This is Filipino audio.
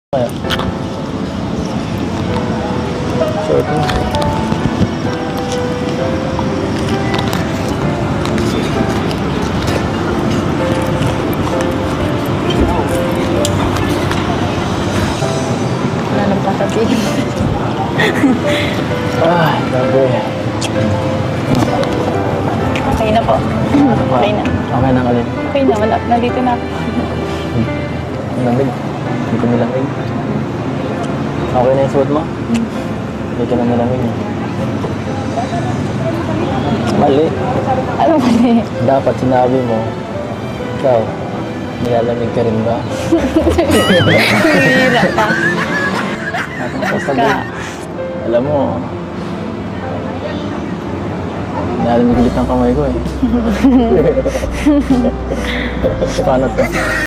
Kaya. Short mo. Wala nang pasabihin. Grabe. Okay na po. Okay na. Okay na ulit. Okay na. Wala. Nandito na ako. Lamig. Hindi ko nilamig. Okay na yung suot mo? Hindi ka na nilamig. Mali. Ano mali? Dapat sinabi mo, ikaw, nilalamig ka rin ba? Hira ka. Sasabi. Alam mo, nilalamig ulit ang kamay ko eh. Paano to?